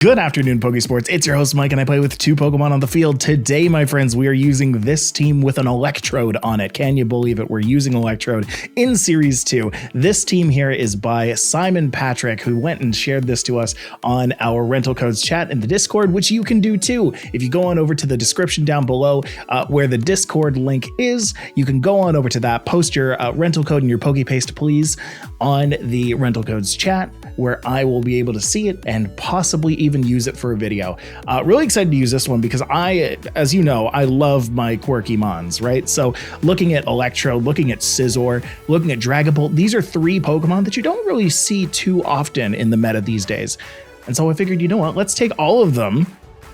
Good afternoon, Pokesports. It's your host, Mike, and I play with two Pokemon on the field. Today, my friends, we are using this team with an Electrode on it. Can you believe it? We're using Electrode in Series 2. This team here is by Simon Patrick, who went and shared this to us on our Rental Codes chat in the Discord, which you can do too. If you go on over to the description down below where the Discord link is, you can go on over to that, post your rental code and your Pokepaste, please, on the Rental Codes chat, where I will be able to see it and possibly even use it for a video. Really excited to use this one because as you know, I love my quirky mons, right? So looking at Electrode, looking at Scizor, looking at Dragapult, these are three Pokemon that you don't really see too often in the meta these days. And so I figured, you know what, let's take all of them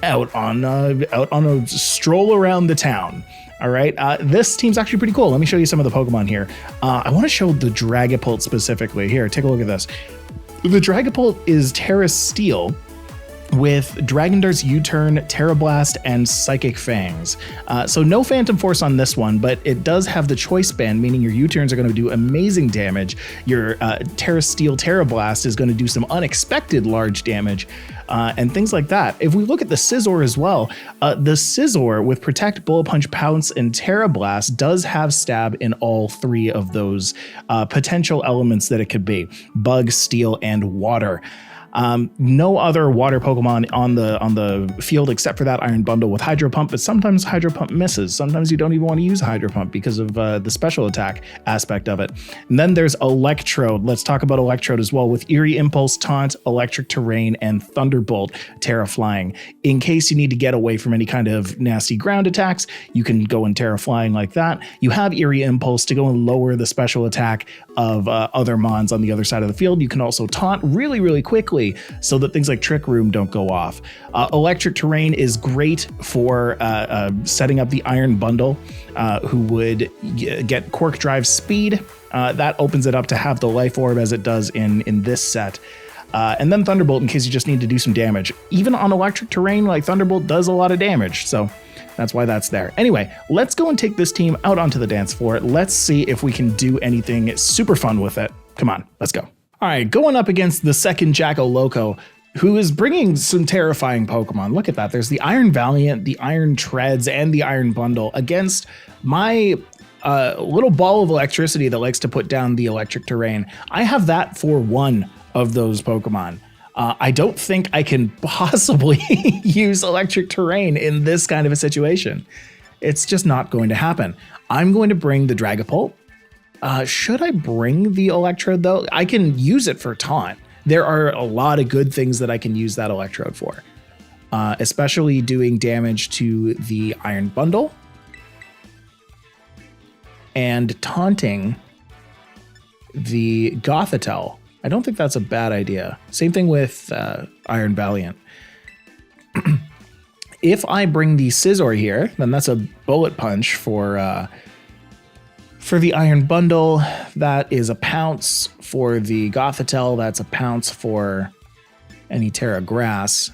out on a stroll around the town. All right, this team's actually pretty cool. Let me show you some of the Pokemon here. I want to show the Dragapult specifically. Here, take a look at this. The Dragapult is Terra Steel with Dragon Dart's U-Turn, Terra Blast, and Psychic Fangs. So no Phantom Force on this one, but it does have the Choice Band, meaning your U-Turns are going to do amazing damage. Your Terra Steel, Terra Blast is going to do some unexpected large damage, and things like that. If we look at the Scizor as well, the Scizor with Protect, Bullet Punch, Pounce, and Terra Blast does have Stab in all three of those potential elements that it could be: Bug, Steel, and Water. No other water Pokemon on the field except for that Iron Bundle with Hydro Pump, but sometimes Hydro Pump misses. Sometimes you don't even want to use Hydro Pump because of the special attack aspect of it. And then there's Electrode. Let's talk about Electrode as well with Eerie Impulse, Taunt, Electric Terrain, and Thunderbolt, Terra Flying. In case you need to get away from any kind of nasty ground attacks, you can go in Terra Flying like that. You have Eerie Impulse to go and lower the special attack of other Mons on the other side of the field. You can also Taunt really, really quickly so that things like Trick Room don't go off. Electric Terrain is great for setting up the Iron Bundle, who would get Quark Drive speed. That opens it up to have the Life Orb as it does in this set. And then Thunderbolt in case you just need to do some damage. Even on Electric Terrain, like Thunderbolt does a lot of damage, so that's why that's there. Anyway, let's go and take this team out onto the dance floor. Let's see if we can do anything super fun with it. Come on, let's go. All right, going up against the second Jacko Loco, who is bringing some terrifying Pokemon. Look at that. There's the Iron Valiant, the Iron Treads, and the Iron Bundle against my little ball of electricity that likes to put down the electric terrain. I have that for one of those Pokemon. I don't think I can possibly use electric terrain in this kind of a situation. It's just not going to happen. I'm going to bring the Dragapult. Should I bring the Electrode though? I can use it for Taunt. There are a lot of good things that I can use that Electrode for, especially doing damage to the Iron Bundle and taunting the Gothitelle. I don't think that's a bad idea. Same thing with Iron Valiant. If I bring the Scizor here, then that's a Bullet Punch for the Iron Bundle. That is a Pounce for the Gothitelle. That's a Pounce for any Terra Grass.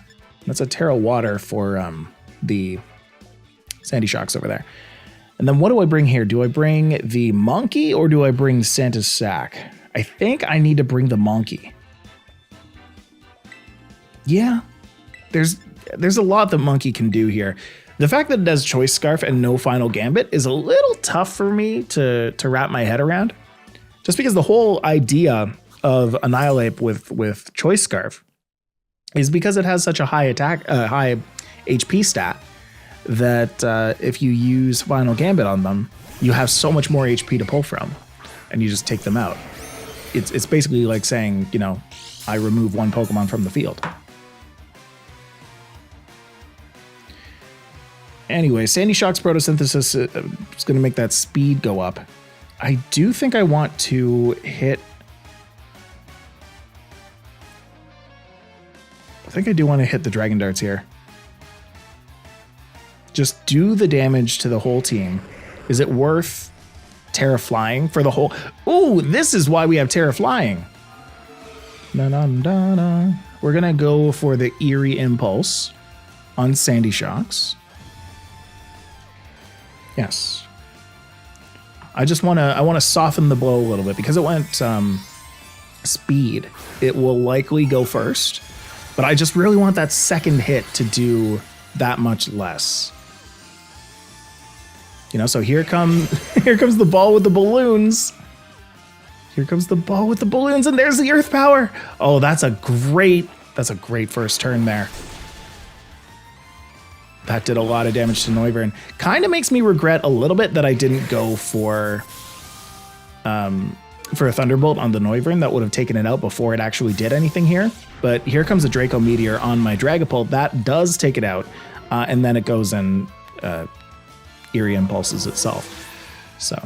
That's a Terra Water for the Sandy Shocks over there. And then what do I bring here? Do I bring the Monkey or do I bring Santa's Sack? I think I need to bring the Monkey. Yeah, there's a lot that Monkey can do here. The fact that it does Choice Scarf and no Final Gambit is a little tough for me to wrap my head around. Just because the whole idea of Annihilate with Choice Scarf is because it has such a high high HP stat that if you use Final Gambit on them, you have so much more HP to pull from, and you just take them out. It's basically like saying, you know, I remove one Pokemon from the field. Anyway, Sandy Shock's Photosynthesis is going to make that speed go up. I do think I want to hit... I think I do want to hit the Dragon Darts here. Just do the damage to the whole team. Is it worth Terra Flying for the whole... Ooh, this is why we have Terra Flying. We're going to go for the Eerie Impulse on Sandy Shocks. Yes. I want to soften the blow a little bit because it went speed. It will likely go first. But I just really want that second hit to do that much less. You know, so here comes the ball with the balloons. Here comes the ball with the balloons, and there's the earth power. Oh, that's a great first turn there. That did a lot of damage to Noivern. Kind of makes me regret a little bit that I didn't go for a Thunderbolt on the Noivern. That would have taken it out before it actually did anything here. But here comes a Draco Meteor on my Dragapult. That does take it out, and then it goes and Eerie Impulses itself. So.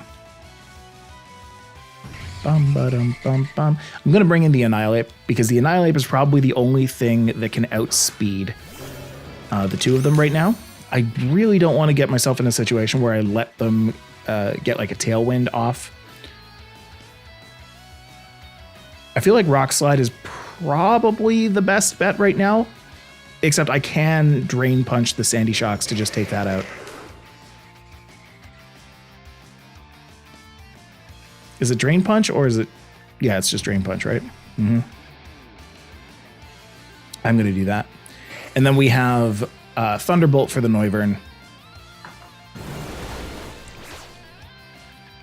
I'm going to bring in the Annihilate, because the Annihilate is probably the only thing that can outspeed the two of them right now. I really don't want to get myself in a situation where I let them get like a Tailwind off. I feel like Rock Slide is probably the best bet right now, except I can Drain Punch the Sandy Shocks to just take that out. Is it Drain Punch or is it... Yeah, it's just Drain Punch, right? Mm-hmm. I'm going to do that. And then we have Thunderbolt for the Noivern.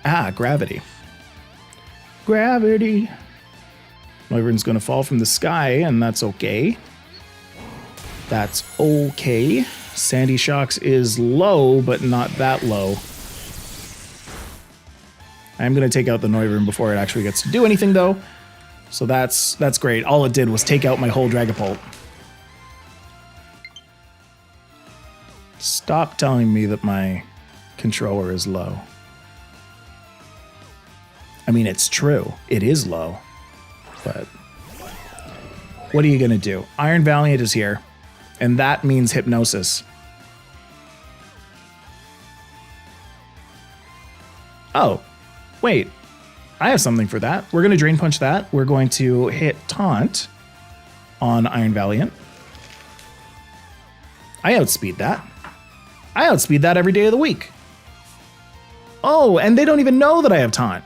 Ah, Gravity. Gravity. Noivern's going to fall from the sky, and that's okay. That's okay. Sandy Shocks is low, but not that low. I'm going to take out the Noivern before it actually gets to do anything, though. So that's great. All it did was take out my whole Dragapult. Stop telling me that my controller is low. I mean, it's true. It is low. But what are you going to do? Iron Valiant is here, and that means Hypnosis. Oh. Wait, I have something for that. We're going to Drain Punch that. We're going to hit Taunt on Iron Valiant. I outspeed that. I outspeed that every day of the week. Oh, and they don't even know that I have Taunt.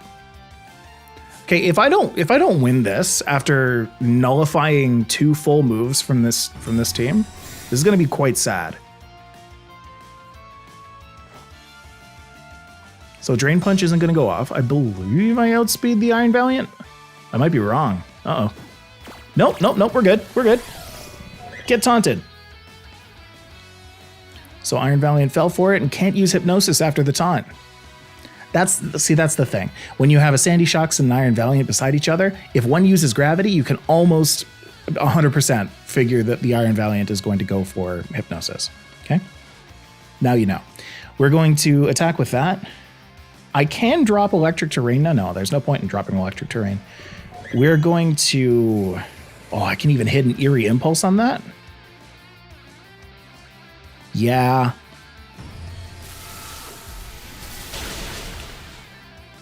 Okay, if I don't win this after nullifying 2 full moves from this team, this is going to be quite sad. So Drain Punch isn't going to go off. I believe I outspeed the Iron Valiant. I might be wrong. Uh-oh. Nope, we're good. We're good. Get taunted. So Iron Valiant fell for it and can't use Hypnosis after the taunt. That's the thing. When you have a Sandy Shocks and an Iron Valiant beside each other, if one uses Gravity, you can almost 100% figure that the Iron Valiant is going to go for Hypnosis. Okay? Now you know. We're going to attack with that. I can drop Electric Terrain. No, there's no point in dropping Electric Terrain. We're going to... Oh, I can even hit an Eerie Impulse on that? Yeah.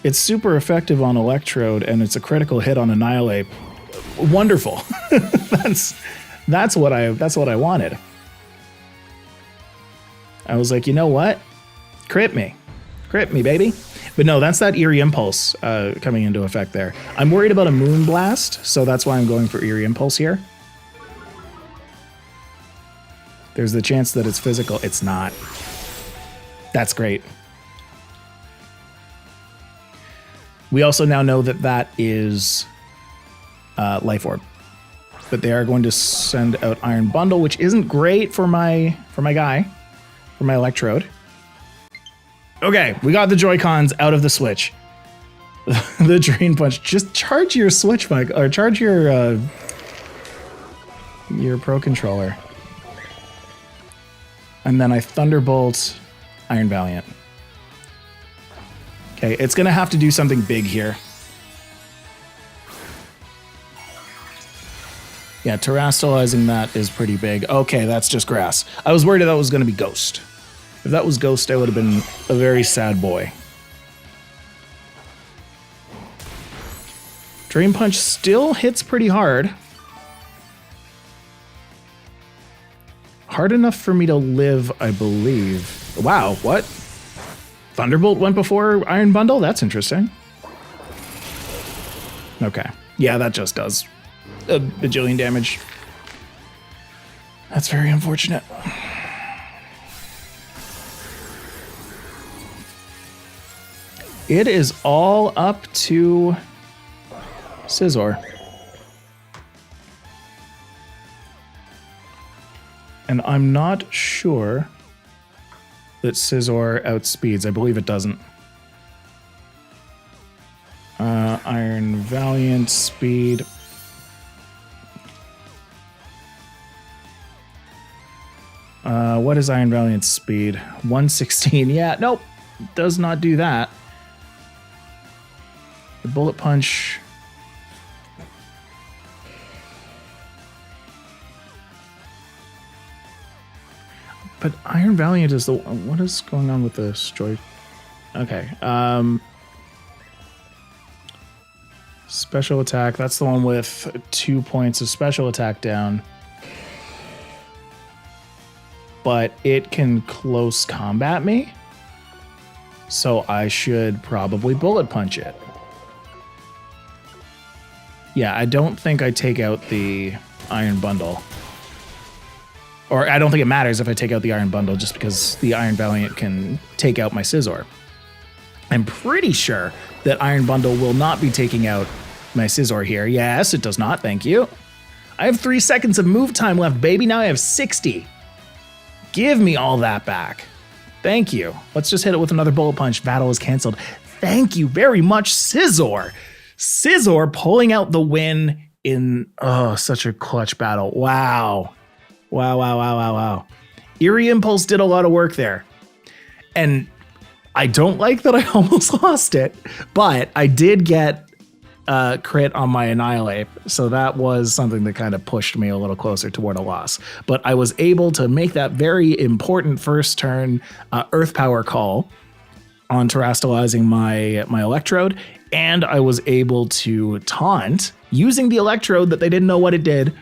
It's super effective on Electrode, and it's a critical hit on Annihilate. Wonderful. That's what I wanted. I was like, you know what? Crit me, baby. But no, that's that Eerie Impulse coming into effect there. I'm worried about a Moonblast, so that's why I'm going for Eerie Impulse here. There's the chance that it's physical. It's not. That's great. We also now know that that is Life Orb. But they are going to send out Iron Bundle, which isn't great for my Electrode. Okay, we got the Joy-Cons out of the Switch. The Drain Punch. Just charge your Switch, Mike, or charge your Pro Controller. And then I Thunderbolt Iron Valiant. Okay, it's gonna have to do something big here. Yeah, terastallizing that is pretty big. Okay, that's just grass. I was worried that was gonna be Ghost. If that was Ghost, I would have been a very sad boy. Drain Punch still hits pretty hard. Hard enough for me to live, I believe. Wow, what? Thunderbolt went before Iron Bundle? That's interesting. Okay. Yeah, that just does a bajillion damage. That's very unfortunate. It is all up to Scizor. And I'm not sure that Scizor outspeeds. I believe it doesn't. Iron Valiant speed. What is Iron Valiant speed? 116. Yeah, nope. Does not do that. The Bullet Punch. But Iron Valiant is the... What is going on with this joy? Okay. Special attack. That's the one with 2 points of special attack down. But it can close combat me. So I should probably Bullet Punch it. Yeah, I don't think I take out the Iron Bundle. Or I don't think it matters if I take out the Iron Bundle just because the Iron Valiant can take out my Scizor. I'm pretty sure that Iron Bundle will not be taking out my Scizor here. Yes, it does not. Thank you. I have 3 seconds of move time left, baby. Now I have 60. Give me all that back. Thank you. Let's just hit it with another Bullet Punch. Battle is canceled. Thank you very much, Scizor. Scizor pulling out the win in such a clutch battle. Wow. Wow. Eerie Impulse did a lot of work there. And I don't like that I almost lost it, but I did get a crit on my Annihilate, so that was something that kind of pushed me a little closer toward a loss. But I was able to make that very important first turn Earth Power call on terastallizing my Electrode, and I was able to taunt using the Electrode that they didn't know what it did.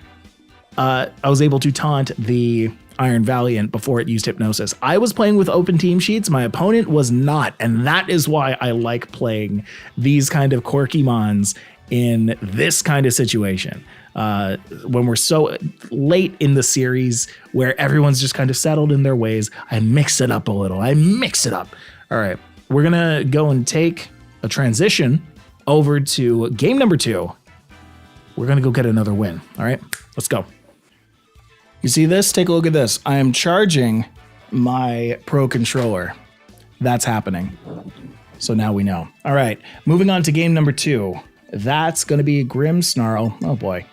I was able to taunt the Iron Valiant before it used Hypnosis. I was playing with open team sheets. My opponent was not. And that is why I like playing these kind of quirky mons in this kind of situation. When we're so late in the series where everyone's just kind of settled in their ways, I mix it up a little. All right, we're going to go and take a transition over to game number 2. We're going to go get another win. All right, let's go. You see this? Take a look at this. I am charging my Pro Controller. That's happening. So now we know. All right, moving on to game number 2. That's going to be Grimmsnarl. Oh boy.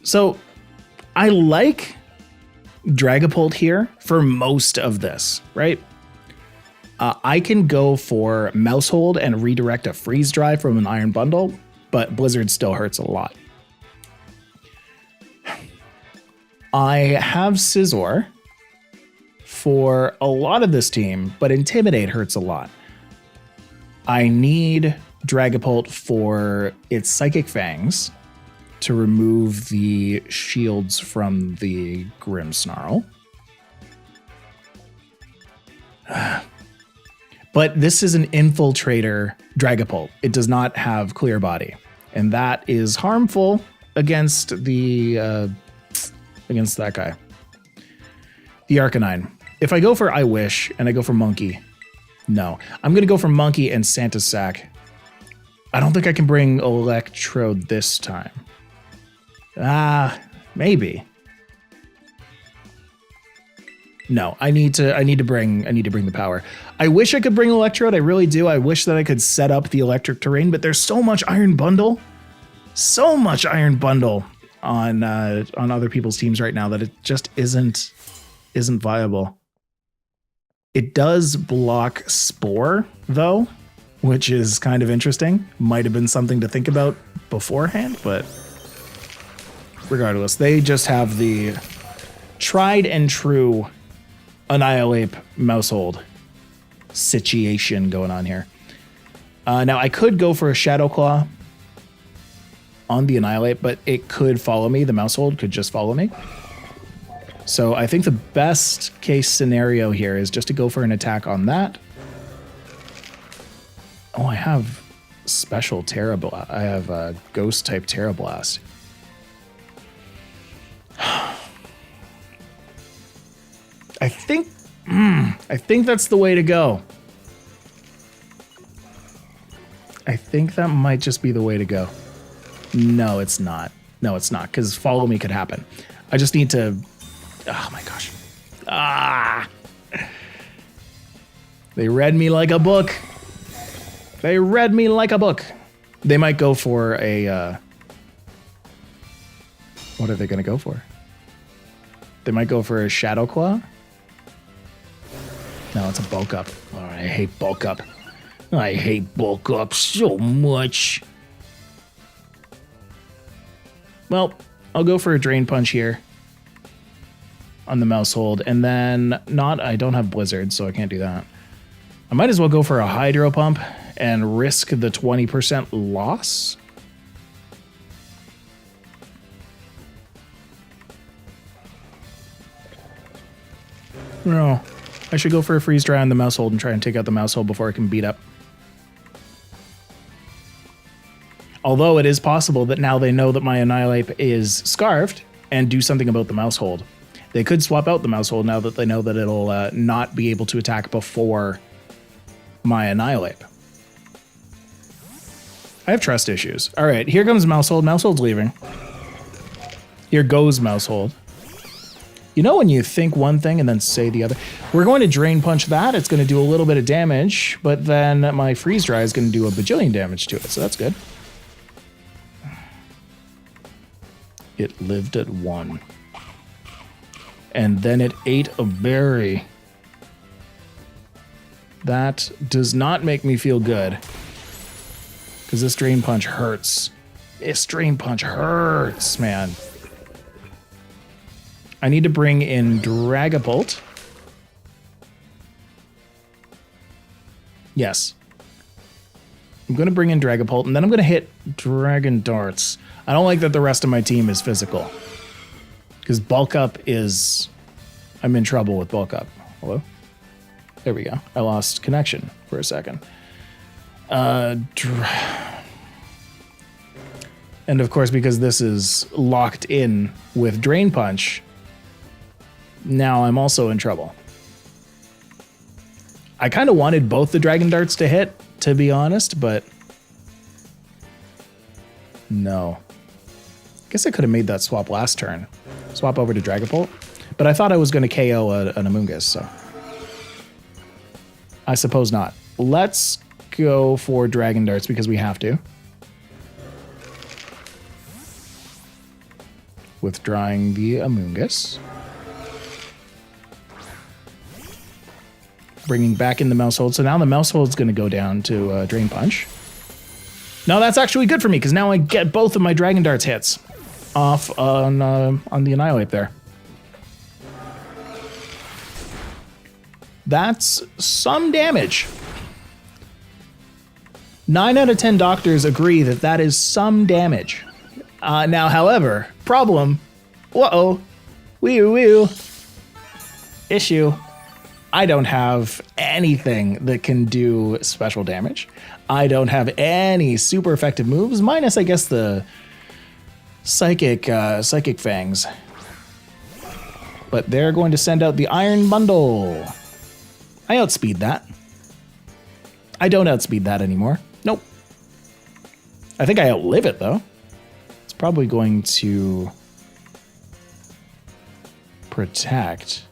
So I like Dragapult here for most of this, right? I can go for Mouse Hold and redirect a Freeze Dry from an Iron Bundle, but Blizzard still hurts a lot. I have Scizor for a lot of this team, but Intimidate hurts a lot. I need Dragapult for its Psychic Fangs to remove the shields from the Grimmsnarl. But this is an Infiltrator Dragapult. It does not have Clear Body, and that is harmful against the against that guy. The Arcanine. If I go for I Wish and I go for Monkey, no. I'm going to go for Monkey and Santa Sack. I don't think I can bring Electrode this time. Maybe. No, I need to bring the power. I wish I could bring Electrode. I really do. I wish that I could set up the electric terrain, but there's so much Iron Bundle. So much Iron Bundle on other people's teams right now that it just isn't viable. It does block Spore though, which is kind of interesting. Might have been something to think about beforehand, but regardless, they just have the tried and true Annihilate Mouse Hold situation going on here. Now I could go for a Shadow Claw on the Annihilate, but it could follow me. The Mouse Hold could just follow me. So I think the best case scenario here is just to go for an attack on that. Oh, I have special Terra Blast. I have a Ghost type Terra Blast. I think that's the way to go. I think that might just be the way to go. No, it's not. No, it's not, because follow me could happen. I just need to... Oh my gosh. Ah! They read me like a book. They read me like a book. They might go for a... What are they going to go for? They might go for a Shadow Claw? No, it's a bulk up. Oh, I hate bulk up. I hate bulk up so much. Well, I'll go for a Drain Punch here on the mouse hold, and then I don't have Blizzard, so I can't do that. I might as well go for a Hydro Pump and risk the 20% loss. No, I should go for a Freeze Dry on the mouse hold and try and take out the mouse hold before I can beat up. Although it is possible that now they know that my Annihilate is scarfed and do something about the mouse hold. They could swap out the mouse hold now that they know that it'll not be able to attack before my Annihilate. I have trust issues. All right, here comes mouse hold. Mouse hold's leaving. Here goes mouse hold. You know when you think one thing and then say the other? We're going to Drain Punch that. It's going to do a little bit of damage, but then my Freeze Dry is going to do a bajillion damage to it, so that's good. It lived at 1. And then it ate a berry. That does not make me feel good. Because this Drain Punch hurts. This Drain Punch hurts, man. I need to bring in Dragapult. Yes. I'm going to bring in Dragapult, and then I'm going to hit Dragon Darts. I don't like that the rest of my team is physical. Because Bulk Up is... I'm in trouble with Bulk Up. Hello? There we go. I lost connection for a second. And of course, because this is locked in with Drain Punch, now I'm also in trouble. I kind of wanted both the Dragon Darts to hit, to be honest, but no. I guess I could have made that swap last turn. Swap over to Dragapult. But I thought I was going to KO an Amoonguss, so I suppose not. Let's go for Dragon Darts because we have to. Withdrawing the Amoonguss. Bringing back in the mouse hold. So now the mouse hold is going to go down to Drain Punch. No, that's actually good for me because now I get both of my Dragon Darts hits off on the Annihilate there. That's some damage. 9 out of 10 doctors agree that that is some damage. Now, however, problem. Whoa. Wee-oo. Issue. I don't have anything that can do special damage. I don't have any super effective moves, minus, I guess, the Psychic Fangs. But they're going to send out the Iron Bundle. I outspeed that. I don't outspeed that anymore. Nope. I think I outlive it, though. It's probably going to protect.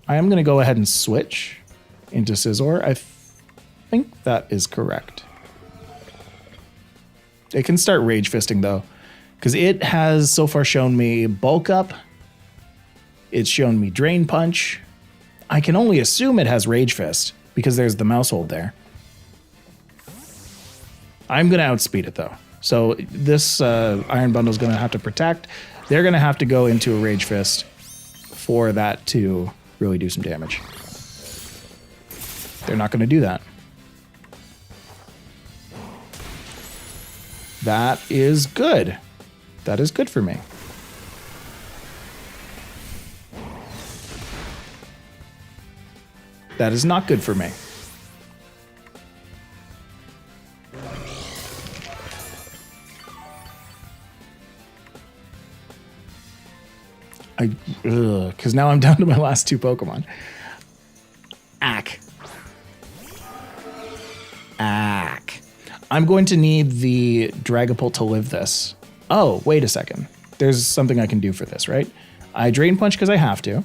I am going to go ahead and switch into Scizor. I think that is correct. It can start Rage Fisting, though, because it has so far shown me Bulk Up. It's shown me Drain Punch. I can only assume it has Rage Fist because there's the mouse hold there. I'm going to outspeed it, though. So this Iron Bundle is going to have to protect. They're going to have to go into a Rage Fist for that to really do some damage. They're not going to do that. That is good. That is good for me. That is not good for me. Because now I'm down to my last 2 Pokemon. Ack. I'm going to need the Dragapult to live this. Oh, wait a second. There's something I can do for this, right? I Drain Punch because I have to.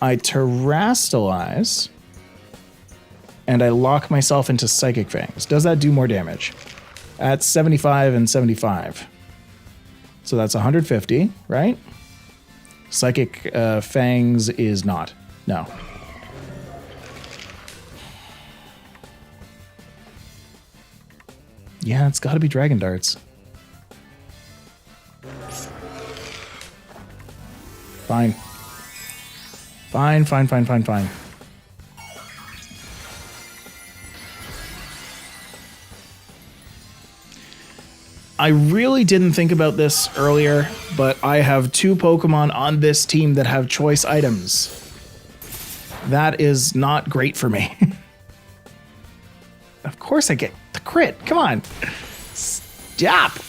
I Terrastalize. And I lock myself into Psychic Fangs. Does that do more damage? That's 75 and 75. So that's 150, right? Psychic Fangs is not. No. Yeah, it's got to be Dragon Darts. Fine. Fine. I really didn't think about this earlier, but I have 2 Pokemon on this team that have choice items. That is not great for me. Of course I get the crit. Come on. Stop.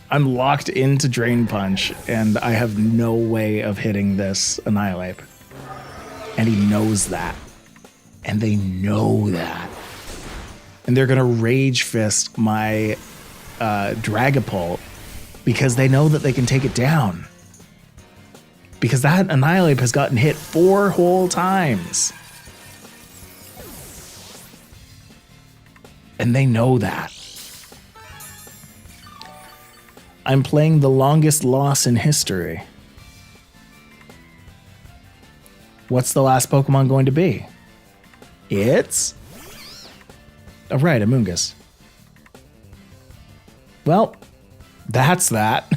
I'm locked into Drain Punch, and I have no way of hitting this Annihilate. And he knows that. And they know that. And they're going to Rage Fist my Dragapult because they know that they can take it down. Because that Annihilate has gotten hit 4 whole times. And they know that. I'm playing the longest loss in history. What's the last Pokemon going to be? It's... Oh, right, Amoonguss. Well, that's that.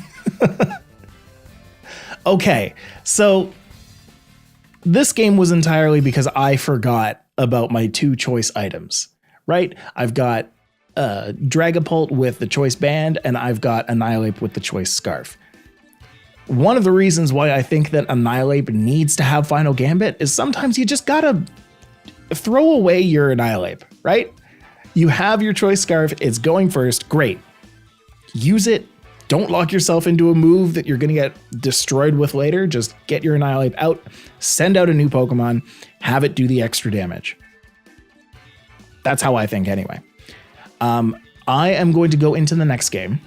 Okay, so this game was entirely because I forgot about my 2 choice items, right? I've got Dragapult with the choice band, and I've got Annihilate with the choice scarf. One of the reasons why I think that Annihilate needs to have Final Gambit is sometimes you just gotta throw away your Annihilate, right? You have your choice scarf, it's going first, great. Use it. Don't lock yourself into a move that you're gonna get destroyed with later. Just get your Annihilate out, send out a new Pokemon, have it do the extra damage. That's how I think anyway. I am going to go into the next game,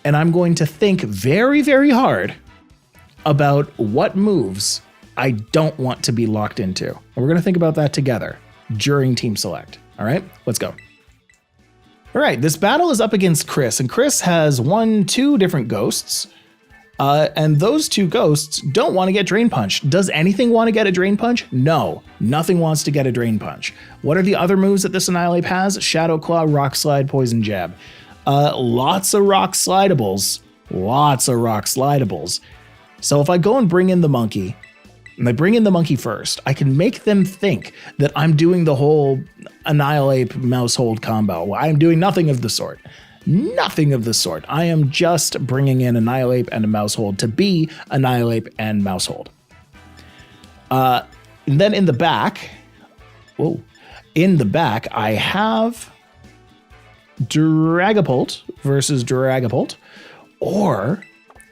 and I'm going to think very, very hard about what moves I don't want to be locked into. And we're going to think about that together during Team Select. All right, let's go. All right, this battle is up against Chris, and Chris has 2 different ghosts. And those 2 ghosts don't want to get Drain Punch. Does anything want to get a Drain Punch? No, nothing wants to get a Drain Punch. What are the other moves that this Annihilate has? Shadow Claw, Rock Slide, Poison Jab. Lots of Rock Slidables. Lots of Rock Slidables. So if I go and bring in the monkey, and I bring in the monkey first, I can make them think that I'm doing the whole Annihilate mouse hold combo. I'm doing nothing of the sort. Nothing of the sort. I am just bringing in Annihilate and a mouse hold to be Annihilate and mouse hold. And then in the back, I have Dragapult versus Dragapult, or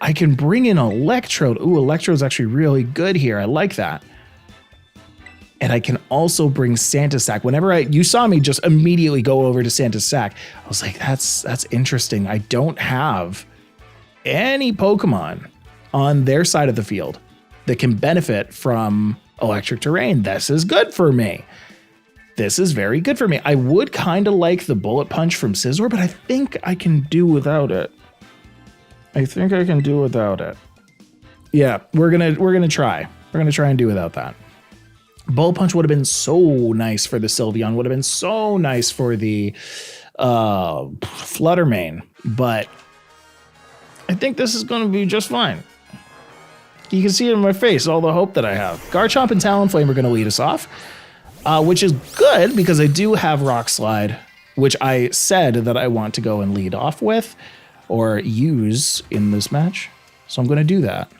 I can bring in Electrode. Ooh, Electrode's actually really good here. I like that. And I can also bring Santa Sack. Whenever you saw me just immediately go over to Santa Sack, I was like, that's interesting. I don't have any Pokemon on their side of the field that can benefit from electric terrain. This is good for me. This is very good for me. I would kind of like the Bullet Punch from Scizor, but I think I can do without it. Yeah, we're gonna try. We're gonna try and do without that. Bullet Punch would have been so nice for the Sylveon, would have been so nice for the Fluttermane, but I think this is going to be just fine. You can see it in my face, all the hope that I have. Garchomp and Talonflame are going to lead us off, which is good because I do have Rock Slide, which I said that I want to go and lead off with or use in this match. So I'm going to do that.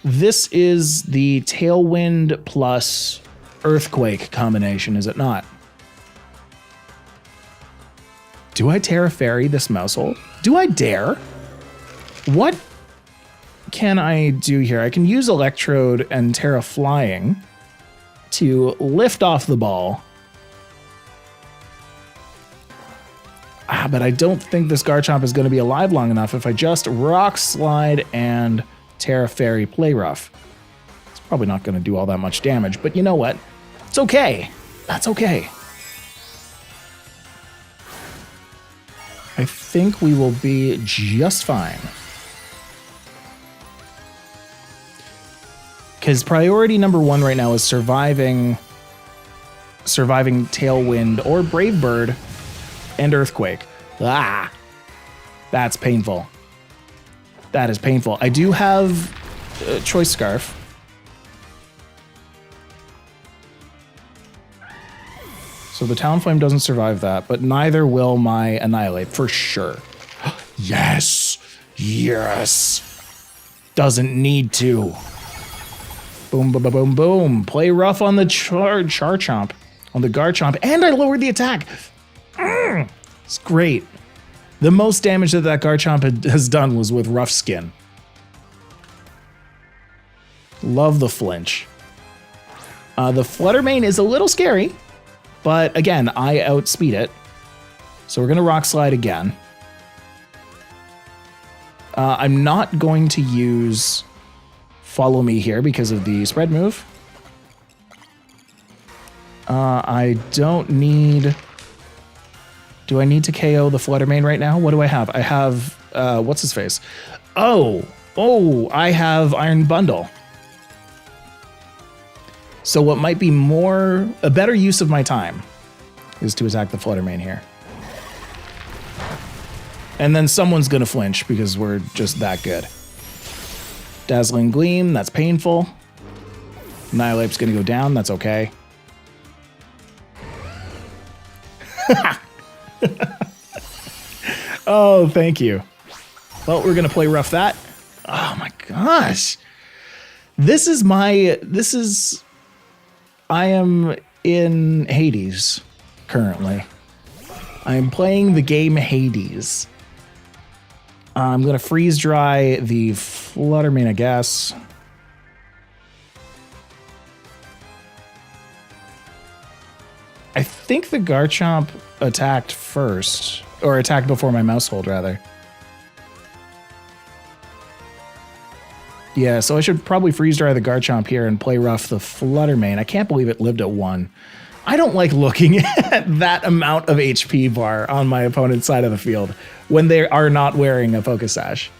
This is the Tailwind plus Earthquake combination, is it not? Do I Terra Fairy this Mousehole? Do I dare? What can I do here? I can use Electrode and Terra Flying to lift off the ball. But I don't think this Garchomp is going to be alive long enough if I just Rock Slide and Terra Fairy Play Rough. It's probably not going to do all that much damage, but you know what? It's okay. That's okay. I think we will be just fine. Because priority number 1 right now is surviving Tailwind or Brave Bird and Earthquake. Ah, that's painful. That is painful. I do have Choice Scarf. So the Talonflame doesn't survive that, but neither will my Annihilate for sure. Yes, yes. Doesn't need to. Boom, boom, boom, boom, boom. Play rough on the Garchomp, and I lowered the attack. It's great. The most damage that Garchomp has done was with Rough Skin. Love the flinch. The Flutter Mane is a little scary, but again, I outspeed it. So we're going to Rock Slide again. I'm not going to use Follow Me here because of the spread move. I don't need... Do I need to KO the Flutter Mane right now? What do I have? I have, what's his face? Oh, I have Iron Bundle. So what might be a better use of my time is to attack the Flutter Mane here. And then someone's gonna flinch because we're just that good. Dazzling Gleam, that's painful. Annihilate's gonna go down, that's okay. Oh, thank you. Well, we're gonna play rough that. Oh my gosh. I am in Hades currently. I am playing the game Hades. I'm gonna freeze dry the Flutter Mane, I guess. I think the Garchomp attacked first, or attacked before my Mousehold, rather. Yeah, so I should probably freeze dry the Garchomp here and play rough the Flutter Mane. I can't believe it lived at 1. I don't like looking at that amount of HP bar on my opponent's side of the field when they are not wearing a Focus Sash.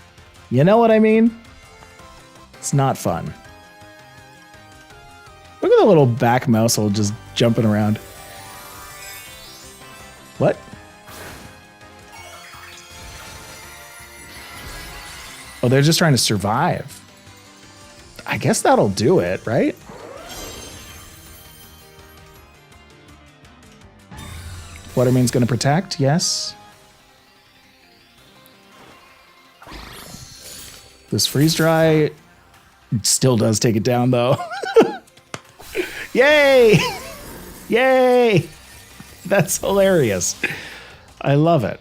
You know what I mean? It's not fun. Look at the little back Mousehold just jumping around. What? Oh, they're just trying to survive. I guess that'll do it, right? Flutter Mane's gonna protect, yes. This freeze dry still does take it down though. Yay! Yay! That's hilarious. I love it.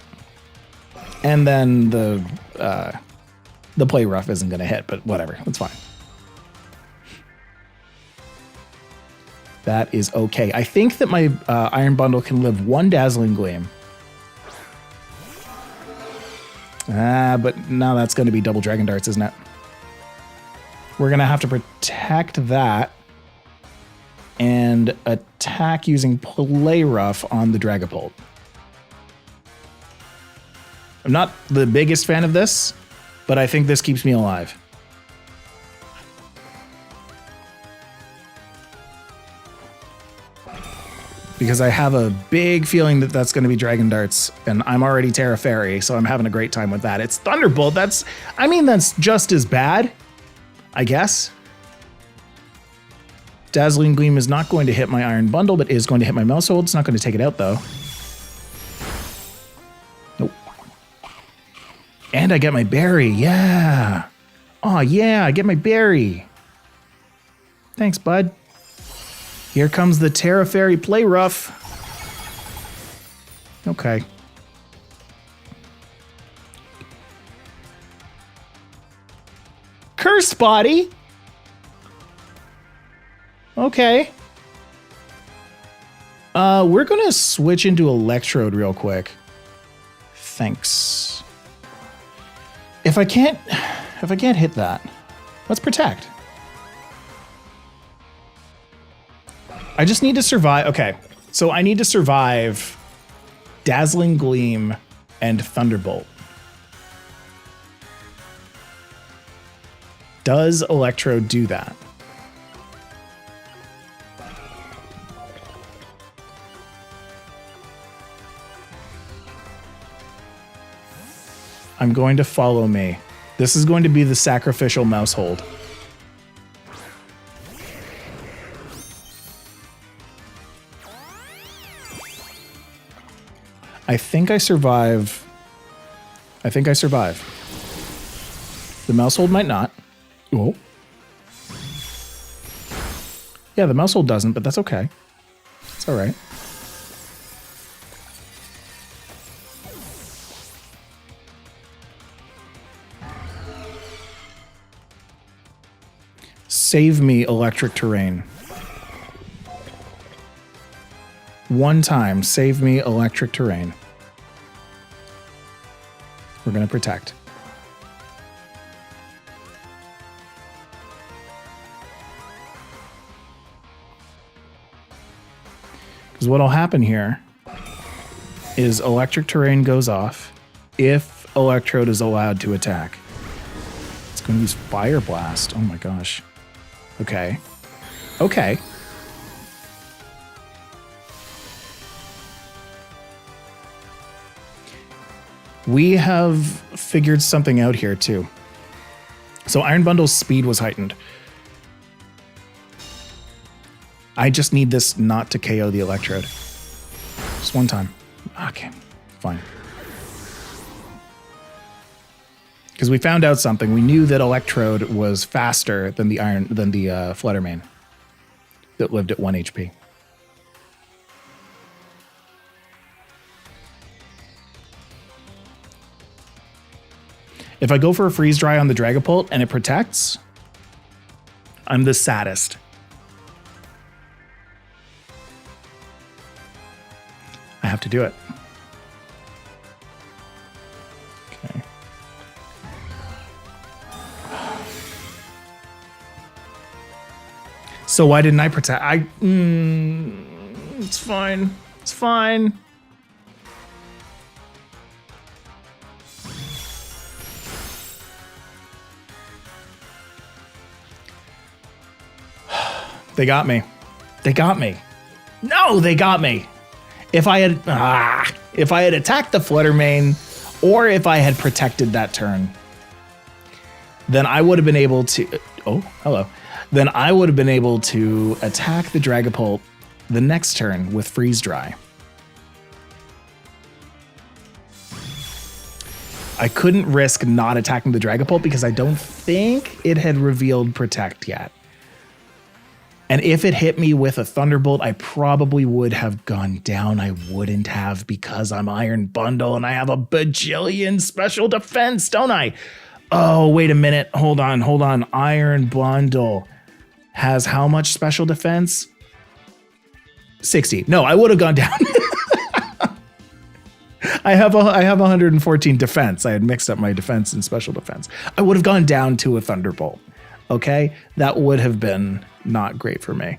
And then the play rough isn't gonna hit, but whatever, that's fine. That is okay. I think that my Iron Bundle can live 1 Dazzling Gleam. But now that's going to be double Dragon Darts, isn't it? We're going to have to protect that and attack using Play Rough on the Dragapult. I'm not the biggest fan of this, but I think this keeps me alive. Because I have a big feeling that that's going to be Dragon Darts, and I'm already Terra Fairy, so I'm having a great time with that. It's Thunderbolt. That's just as bad, I guess. Dazzling Gleam is not going to hit my Iron Bundle, but is going to hit my Mousehold. It's not going to take it out, though. Nope. And I get my berry. Yeah. Oh, yeah, I get my berry. Thanks, bud. Here comes the Terra Fairy Play Rough. Okay. Spotty. Okay. We're gonna switch into Electrode real quick. Thanks. If I can't hit that, let's Protect. I just need to survive. Okay, so I need to survive Dazzling Gleam and Thunderbolt. Does Electrode do that? I'm going to follow me. This is going to be the sacrificial mouse hold. I think I survive. I think I survive. The mouse hold might not. Oh. Yeah, the mouse hold doesn't, but that's okay. It's all right. Save me, Electric Terrain. One time, save me, Electric Terrain. We're going to Protect. Because what'll happen here is Electric Terrain goes off if Electrode is allowed to attack. It's going to use Fire Blast. Oh my gosh. Okay. Okay. We have figured something out here too. So Iron Bundle's speed was heightened. I just need this not to KO the Electrode. Just one time. Okay, fine. Because we found out something. We knew that Electrode was faster than the Fluttermane that lived at 1 HP. If I go for a Freeze Dry on the Dragapult and it protects, I'm the saddest. I have to do it. Okay. So why didn't I protect? It's fine. It's fine. They got me. They got me. No, they got me. If I had attacked the Fluttermane, or if I had protected that turn, then I would have been able to. Oh, hello. Then I would have been able to attack the Dragapult the next turn with Freeze Dry. I couldn't risk not attacking the Dragapult because I don't think it had revealed Protect yet. And if it hit me with a Thunderbolt, I probably would have gone down. I wouldn't have because I'm Iron Bundle and I have a bajillion special defense, don't I? Oh, wait a minute. Hold on. Iron Bundle has how much special defense? 60. No, I would have gone down. I have 114 defense. I had mixed up my defense and special defense. I would have gone down to a Thunderbolt. Okay, that would have been not great for me.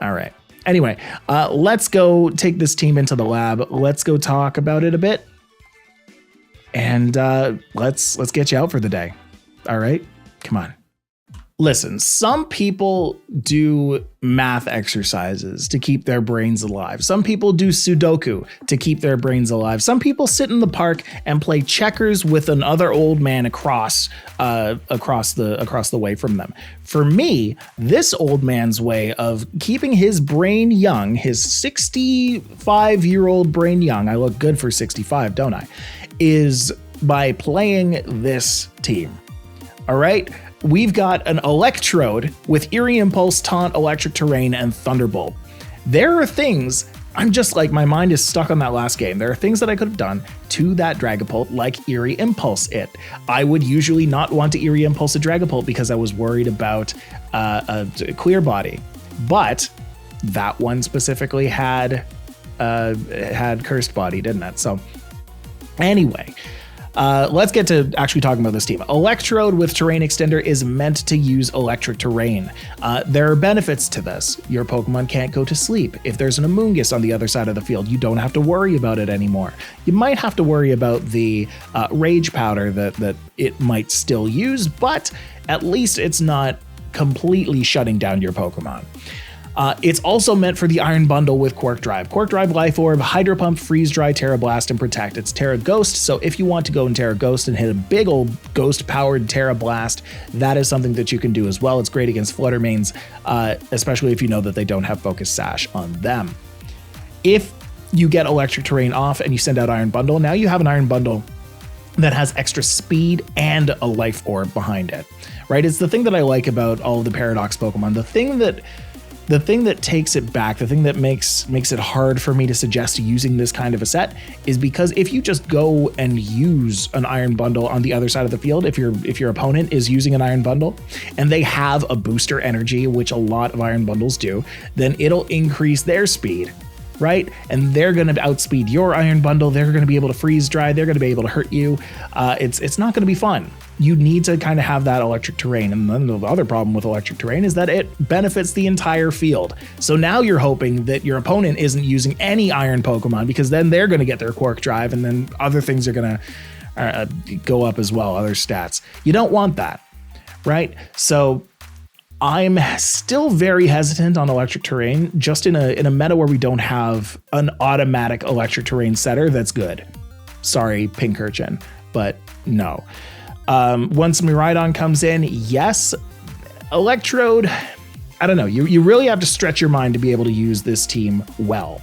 All right. Anyway, let's go take this team into the lab. Let's go talk about it a bit. And let's get you out for the day. All right, come on. Listen, some people do math exercises to keep their brains alive. Some people do Sudoku to keep their brains alive. Some people sit in the park and play checkers with another old man across the way from them. For me, this old man's way of keeping his brain young, his 65-year-old brain young, I look good for 65, don't I, is by playing this team. All right? We've got an Electrode with Eerie Impulse, Taunt, Electric Terrain, and Thunderbolt. There are things I'm just like, my mind is stuck on that last game. There are things that I could have done to that Dragapult, like Eerie Impulse it. I would usually not want to Eerie Impulse a Dragapult because I was worried about a clear body. But that one specifically had Cursed Body, didn't it? So anyway, let's get to actually talking about this team. Electrode with Terrain Extender is meant to use electric terrain. There are benefits to this. Your Pokemon can't go to sleep. If there's an Amoonguss on the other side of the field, you don't have to worry about it anymore. You might have to worry about the Rage Powder that it might still use, but at least it's not completely shutting down your Pokemon. It's also meant for the Iron Bundle with Quark Drive. Quark Drive, Life Orb, Hydro Pump, Freeze Dry, Terra Blast, and Protect. It's Terra Ghost, so if you want to go in Terra Ghost and hit a big old Ghost-powered Terra Blast, that is something that you can do as well. It's great against Fluttermanes, especially if you know that they don't have Focus Sash on them. If you get Electric Terrain off and you send out Iron Bundle, now you have an Iron Bundle that has extra speed and a Life Orb behind it, right? It's the thing that I like about all of the Paradox Pokemon. The thing that takes it back, the thing that makes it hard for me to suggest using this kind of a set is because if you just go and use an Iron Bundle on the other side of the field, if your opponent is using an Iron Bundle and they have a booster energy, which a lot of Iron Bundles do, then it'll increase their speed, right? And they're going to outspeed your Iron Bundle. They're going to be able to freeze dry. They're going to be able to hurt you. It's not going to be fun. You need to kind of have that electric terrain. And then the other problem with electric terrain is that it benefits the entire field. So now you're hoping that your opponent isn't using any Iron Pokemon, because then they're going to get their Quark Drive and then other things are going to go up as well, other stats. You don't want that, right? So I'm still very hesitant on electric terrain, just in a meta where we don't have an automatic electric terrain setter that's good. Sorry, Pinkerton, but no. Once Miraidon comes in, yes. Electrode, I don't know. You really have to stretch your mind to be able to use this team well.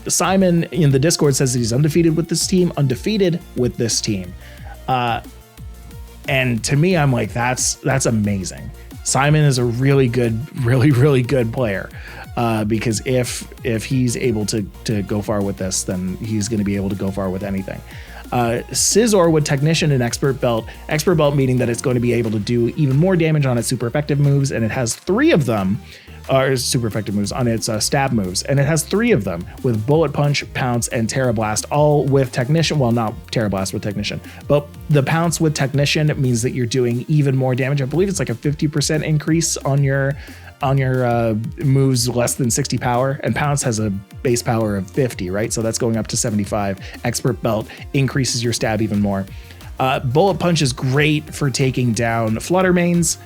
Simon in the Discord says that he's undefeated with this team. And to me, I'm like, that's amazing. Simon is a really good player, because if he's able to go far with this, then he's going to be able to go far with anything. Scizor with Technician and Expert Belt. Expert Belt meaning that it's going to be able to do even more damage on its super effective moves, and it has 3 of them. Super effective moves on its stab moves, and it has 3 of them with Bullet Punch, Pounce, and Terra Blast, all with Technician. Well, not Terra Blast with Technician, but the Pounce with Technician means that you're doing even more damage. I believe it's like a 50% increase on your moves less than 60 power, and Pounce has a base power of 50, right? So that's going up to 75. Expert Belt increases your stab even more. Bullet Punch is great for taking down Fluttermanes.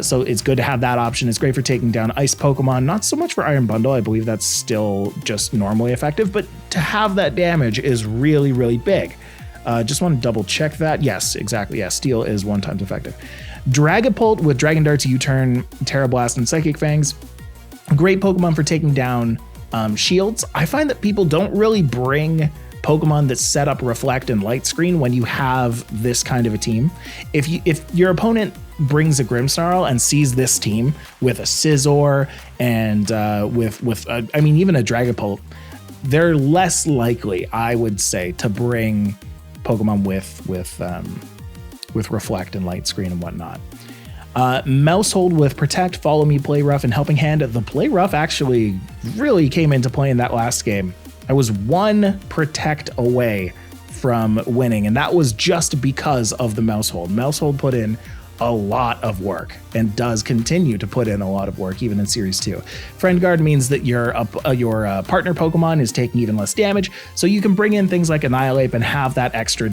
So it's good to have that option. It's great for taking down ice Pokemon, not so much for Iron Bundle. I believe that's still just normally effective, but to have that damage is really big. Just want to double check that. Yes, exactly. Yeah, Steel is 1 times effective. Dragapult with Dragon Darts, U-Turn, Terra Blast, and Psychic Fangs. Great Pokemon for taking down shields. I find that people don't really bring Pokemon that set up Reflect and Light Screen when you have this kind of a team. If your opponent brings a Grimmsnarl and sees this team with a Scizor and even a Dragapult, they're less likely, I would say, to bring Pokemon with Reflect and Light Screen and whatnot. Mousehold with Protect, Follow Me, Play Rough, and Helping Hand. The Play Rough actually really came into play in that last game. I was 1 Protect away from winning, and that was just because of the Mousehold. Mousehold put in a lot of work and does continue to put in a lot of work even in Series 2. Friend Guard means that your partner Pokemon is taking even less damage, so you can bring in things like Annihilate and have that extra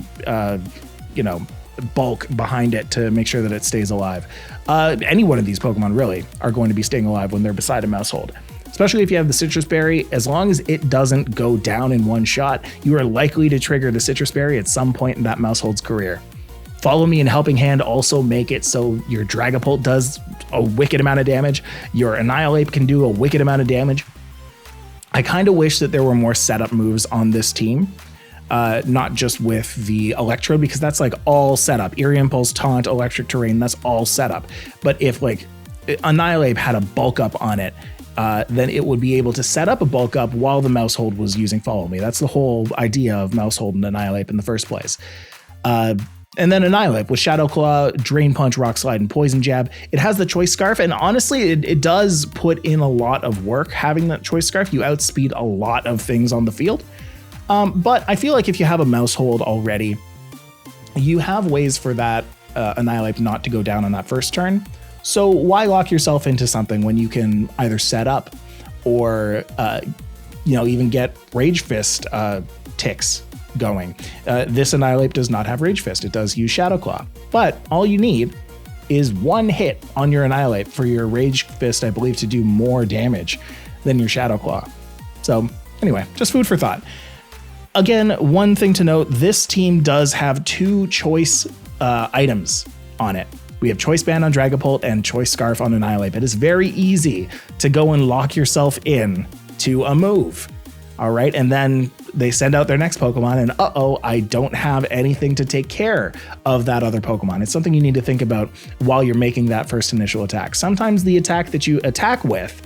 bulk behind it to make sure that it stays alive. Any one of these Pokemon really are going to be staying alive when they're beside a Mousehold. Especially if you have the Citrus Berry, as long as it doesn't go down in one shot, you are likely to trigger the Citrus Berry at some point in that Mousehold's career. Follow Me and Helping Hand also make it so your Dragapult does a wicked amount of damage. Your Annihilate can do a wicked amount of damage. I kind of wish that there were more setup moves on this team, not just with the Electrode, because that's like all setup. Eerie Impulse, Taunt, Electric Terrain, that's all setup. But if like Annihilate had a bulk up on it then it would be able to set up a bulk up while the mouse hold was using Follow Me. That's the whole idea of mouse hold and Annihilate in the first place. And then Annihilate with Shadow Claw, Drain Punch, Rock Slide, and Poison Jab. It has the Choice Scarf, and honestly, it does put in a lot of work having that Choice Scarf. You outspeed a lot of things on the field. But I feel like if you have a mouse hold already, you have ways for that Annihilate not to go down on that first turn. So why lock yourself into something when you can either set up or, even get Rage Fist ticks going. This Annihilate does not have Rage Fist. It does use Shadow Claw, but all you need is one hit on your Annihilate for your Rage Fist, I believe, to do more damage than your Shadow Claw. So anyway, just food for thought. Again, one thing to note, this team does have 2 choice items on it. We have Choice Band on Dragapult and Choice Scarf on Annihilate. It is very easy to go and lock yourself in to a move. All right, and then they send out their next Pokemon and I don't have anything to take care of that other Pokemon. It's something you need to think about while you're making that first initial attack. Sometimes the attack that you attack with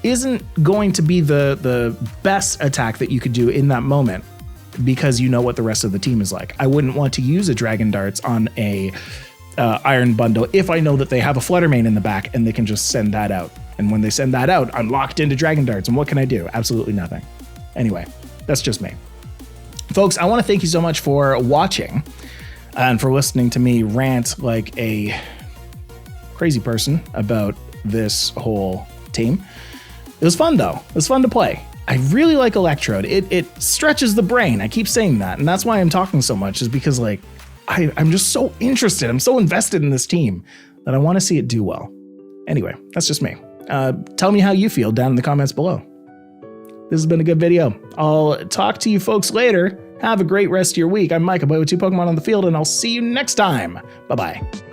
isn't going to be the best attack that you could do in that moment because you know what the rest of the team is like. I wouldn't want to use a Dragon Darts on a Iron Bundle if I know that they have a Flutter Mane in the back and they can just send that out. And when they send that out, I'm locked into Dragon Darts, and what can I do? Absolutely nothing. Anyway, that's just me. Folks, I want to thank you so much for watching and for listening to me rant like a crazy person about this whole team. It was fun, though. It was fun to play. I really like Electrode. It stretches the brain. I keep saying that, and that's why I'm talking so much, is because I'm just so interested. I'm so invested in this team that I want to see it do well. Anyway, that's just me. Tell me how you feel down in the comments below. This has been a good video. I'll talk to you folks later. Have a great rest of your week. I'm Mike. I play with 2 Pokemon on the field, and I'll see you next time. Bye-bye.